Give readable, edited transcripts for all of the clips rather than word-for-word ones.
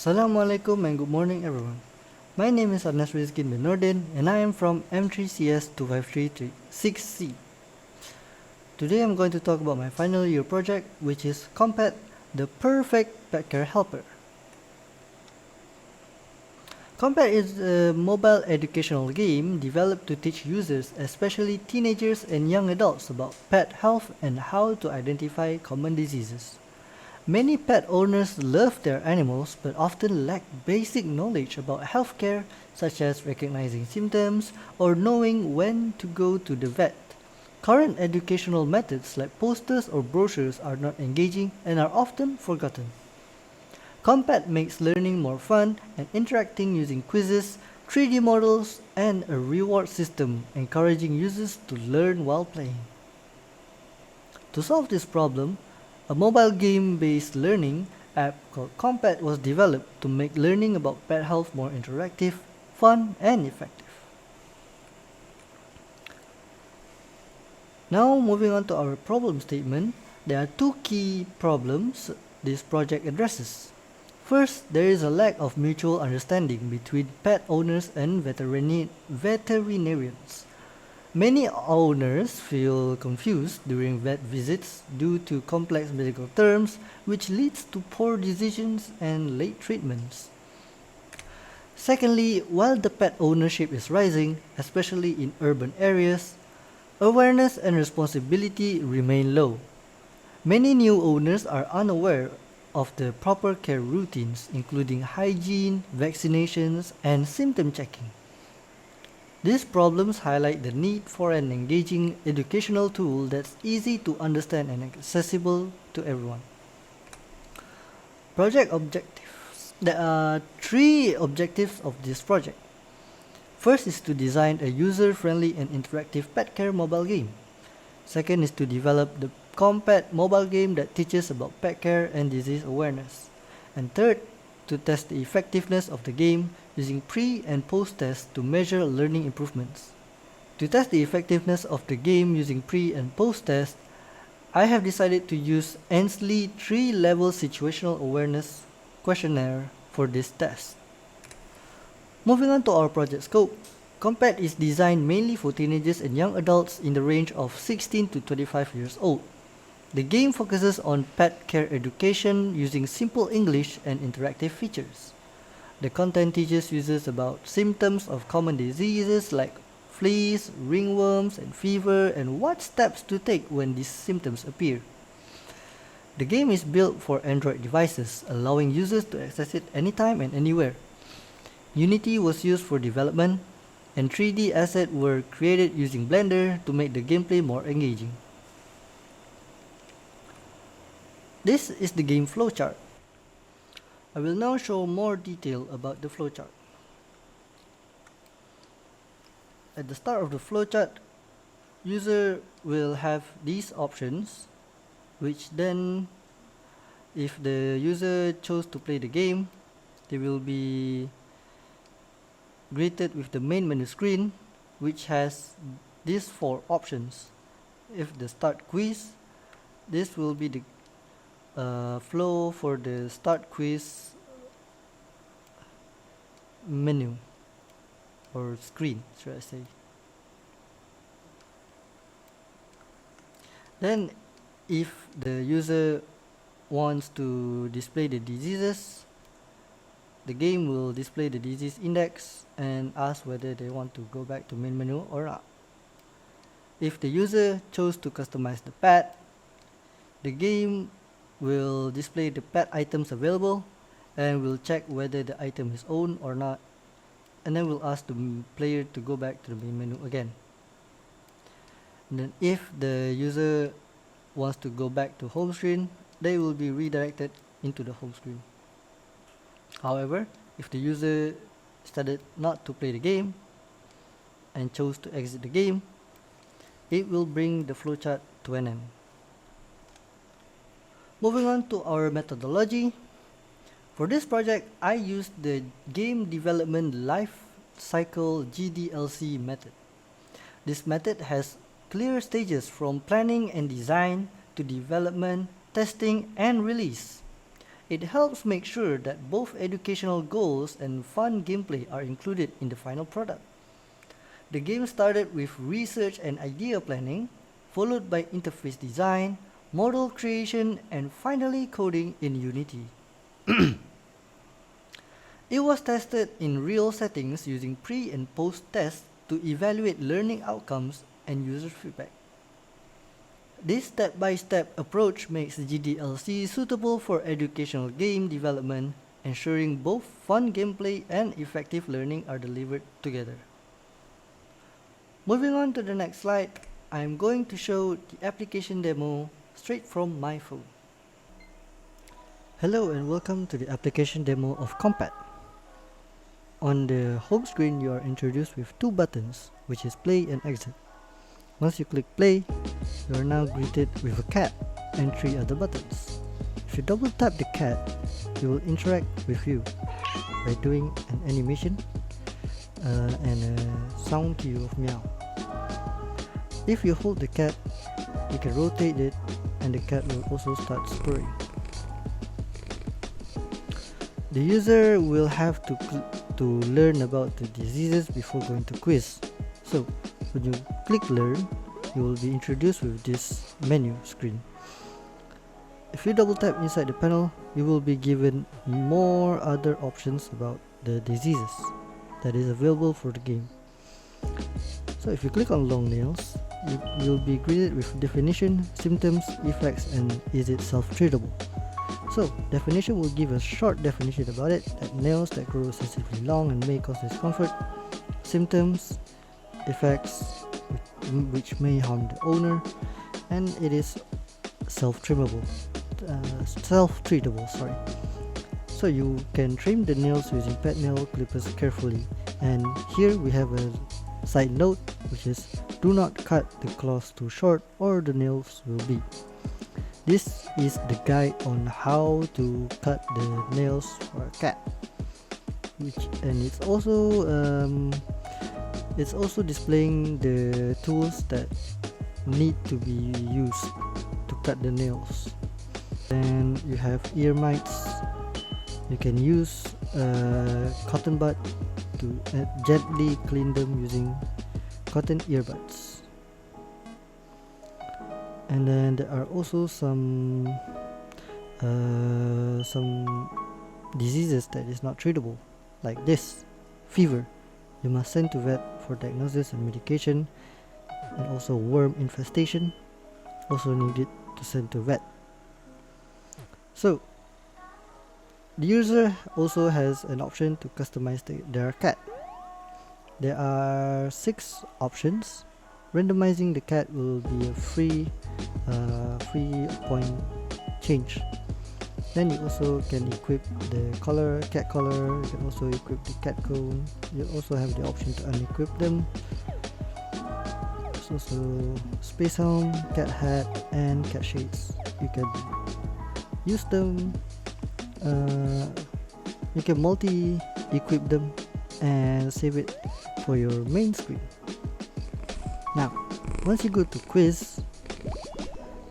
Assalamualaikum and good morning everyone. My name is RIZQIN bin Nordin and I am from M3CS2533-6C. Today I'm going to talk about my final year project, which is Compet, the Purrfect Petcare helper. Compet is a mobile educational game developed to teach users, especially teenagers and young adults, about pet health and how to identify common diseases. Many pet owners love their animals but often lack basic knowledge about healthcare, such as recognizing symptoms or knowing when to go to the vet. Current educational methods like posters or brochures are not engaging and are often forgotten. Compet makes learning more fun and interacting using quizzes, 3D models, and a reward system, encouraging users to learn while playing. To solve this problem, a mobile game-based learning app called Compet was developed to make learning about pet health more interactive, fun, and effective. Now moving on to our problem statement, there are two key problems this project addresses. First, there is a lack of mutual understanding between pet owners and veterinarians. Many owners feel confused during vet visits due to complex medical terms, which leads to poor decisions and late treatments. Secondly, while the pet ownership is rising, especially in urban areas, awareness and responsibility remain low. Many new owners are unaware of the proper care routines, including hygiene, vaccinations, and symptom checking. These problems highlight the need for an engaging educational tool that's easy to understand and accessible to everyone. Project objectives. There are three objectives of this project. First is to design a user-friendly and interactive pet care mobile game. Second is to develop the Compet mobile game that teaches about pet care and disease awareness. And third, to test the effectiveness of the game using pre- and post-tests to measure learning improvements. To test the effectiveness of the game using pre- and post-tests, I have decided to use Ainsley 3-level situational awareness questionnaire for this test. Moving on to our project scope, Compet is designed mainly for teenagers and young adults in the range of 16 to 25 years old. The game focuses on pet care education using simple English and interactive features. The content teaches users about symptoms of common diseases like fleas, ringworms, and fever, and what steps to take when these symptoms appear. The game is built for Android devices, allowing users to access it anytime and anywhere. Unity was used for development, and 3D assets were created using Blender to make the gameplay more engaging. This is the game flowchart. I will now show more detail about the flowchart. At the start of the flowchart, user will have these options, which then, if the user chose to play the game, they will be greeted with the main menu screen, which has these four options. If the start quiz, this will be the flow for the start quiz menu or screen, should I say. Then if the user wants to display the diseases, the game will display the disease index and ask whether they want to go back to main menu or not. If the user chose to customize the pet, the game will display the pet items available and will check whether the item is owned or not, and then will ask the player to go back to the main menu again. And then if the user wants to go back to home screen, they will be redirected into the home screen. However, if the user decided not to play the game and chose to exit the game, it will bring the flowchart to an end. Moving on to our methodology. For this project, I used the Game Development Life Cycle GDLC method. This method has clear stages from planning and design to development, testing, and release. It helps make sure that both educational goals and fun gameplay are included in the final product. The game started with research and idea planning, followed by interface design, model creation, and finally coding in Unity. It was tested in real settings using pre and post tests to evaluate learning outcomes and user feedback. This step-by-step approach makes GDLC suitable for educational game development, ensuring both fun gameplay and effective learning are delivered together. Moving on to the next slide, I am going to show the application demo straight from my phone. Hello and welcome to the application demo of Compet. On the home screen, you are introduced with two buttons, which is play and exit. Once you click play, you are now greeted with a cat and three other buttons. If you double tap the cat, it will interact with you by doing an animation and a sound cue of meow. If you hold the cat, you can rotate it and the cat will also start purring. The user will have to learn about the diseases before going to quiz. So when you click learn, you will be introduced with this menu screen. If you double tap inside the panel, you will be given more other options about the diseases that is available for the game. So if you click on long nails, you will be greeted with definition, symptoms, effects, and is it self-treatable. So, definition will give a short definition about it, that nails that grow excessively long and may cause discomfort. Symptoms, effects which may harm the owner, and it is self-treatable. So you can trim the nails using pet nail clippers carefully. And here we have a side note, which is do not cut the claws too short or the nails will bleed. This is the guide on how to cut the nails for a cat, and it's also displaying the tools that need to be used to cut the nails. Then you have ear mites. You can use cotton bud to gently clean them using cotton earbuds. And then there are also some diseases that is not treatable, like this fever. You must send to vet for diagnosis and medication, and also worm infestation also needed to send to vet. So the user also has an option to customize their cat. There are 6 options. Randomizing the cat will be a free point change. Then you also can equip the cat collar. You can also equip the cat cone. You also have the option to unequip them. There's also space helm, cat hat, and cat shades. You can use them. You can multi-equip them and save it for your main screen. Now, once you go to quiz,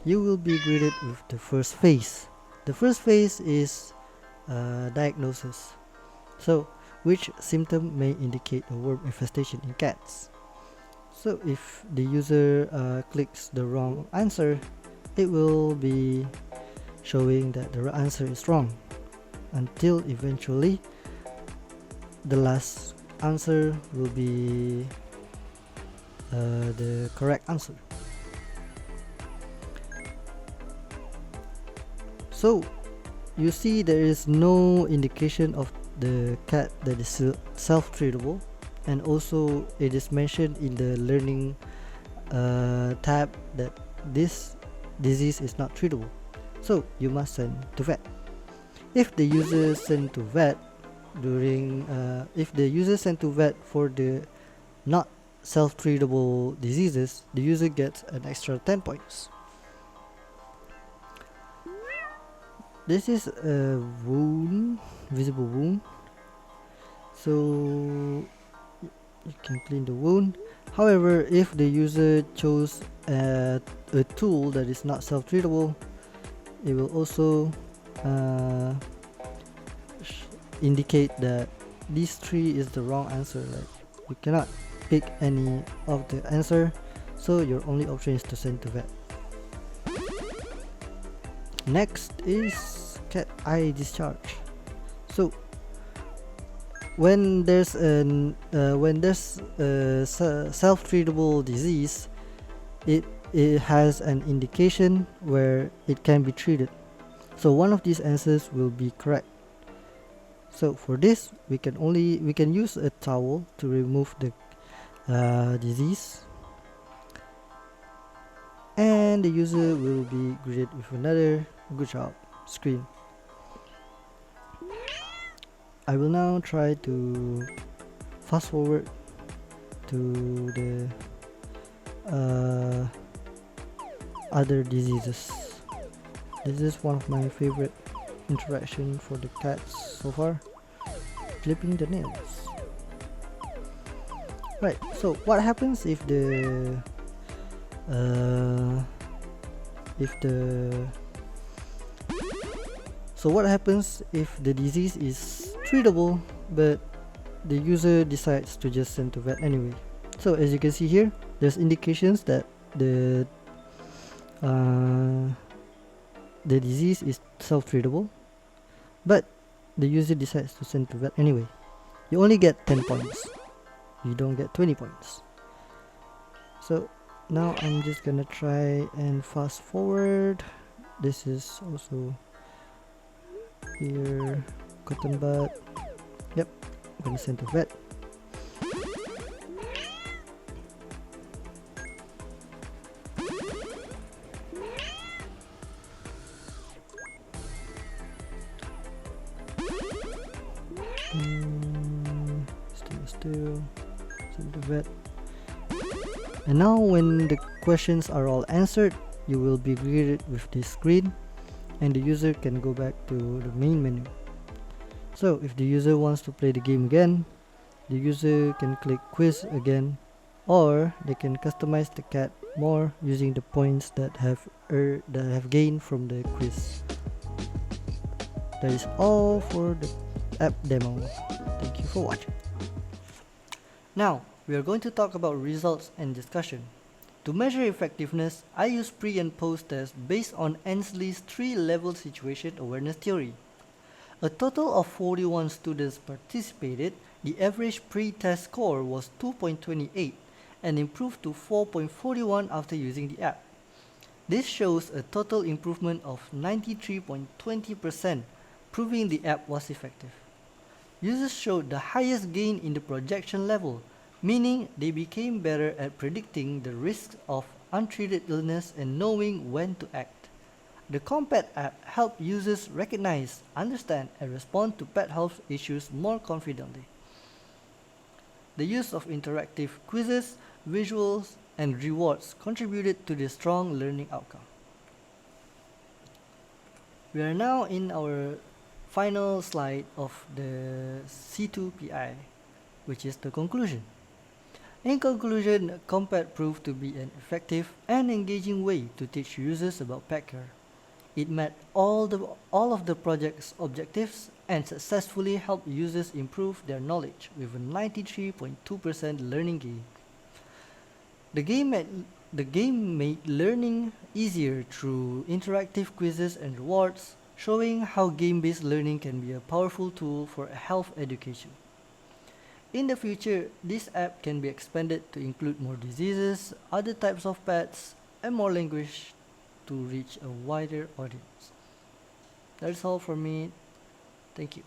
you will be greeted with the first phase. The first phase is diagnosis. So, which symptom may indicate a worm infestation in cats? So, if the user clicks the wrong answer, it will be showing that the answer is wrong, until eventually the last answer will be the correct answer. So you see there is no indication of the cat that is self-treatable, and also it is mentioned in the learning tab that this disease is not treatable, so you must send to vet. If the user sent to vet for the not self-treatable diseases, the user gets an extra 10 points. This is a wound, visible wound, so you can clean the wound. However, if the user chose a tool that is not self-treatable, it will also indicate that these three is the wrong answer. Like you cannot pick any of the answer, so your only option is to send to vet. Next is cat eye discharge. So when there's a self-treatable disease, it has an indication where it can be treated. So one of these answers will be correct. So for this, we can use a towel to remove the disease, and the user will be greeted with another "good job" screen. I will now try to fast forward to the other diseases. This is one of my favorite interaction for the cats so far, clipping the nails. Right, so what happens if the disease is treatable but the user decides to just send to vet anyway? So as you can see here, there's indications that the disease is self-treatable, but the user decides to send to vet anyway. You only get 10 points. You don't get 20 points. So now I'm just gonna try and fast forward. This is also here, cotton bud. Yep, I'm gonna send to vet. Still send to vet. And now when the questions are all answered, you will be greeted with this screen, and the user can go back to the main menu. So if the user wants to play the game again, the user can click quiz again, or they can customize the cat more using the points that have gained from the quiz. That is all for the app demo. Thank you for watching. Now we are going to talk about results and discussion. To measure effectiveness, I use pre and post tests based on Ainsley's 3-level situation awareness theory. A total of 41 students participated. The average pre-test score was 2.28 and improved to 4.41 after using the app. This shows a total improvement of 93.20%, proving the app was effective. Users showed the highest gain in the projection level, meaning they became better at predicting the risks of untreated illness and knowing when to act. The Compet app helped users recognize, understand, and respond to pet health issues more confidently. The use of interactive quizzes, visuals, and rewards contributed to the strong learning outcome. We are now in our final slide of the C2PI, which is the conclusion. In conclusion, Compet proved to be an effective and engaging way to teach users about Petcare. It met all of the project's objectives and successfully helped users improve their knowledge with a 93.2% learning gain. The game made learning easier through interactive quizzes and rewards, showing how game-based learning can be a powerful tool for health education. In the future, this app can be expanded to include more diseases, other types of pets, and more language to reach a wider audience. That's all from me. Thank you.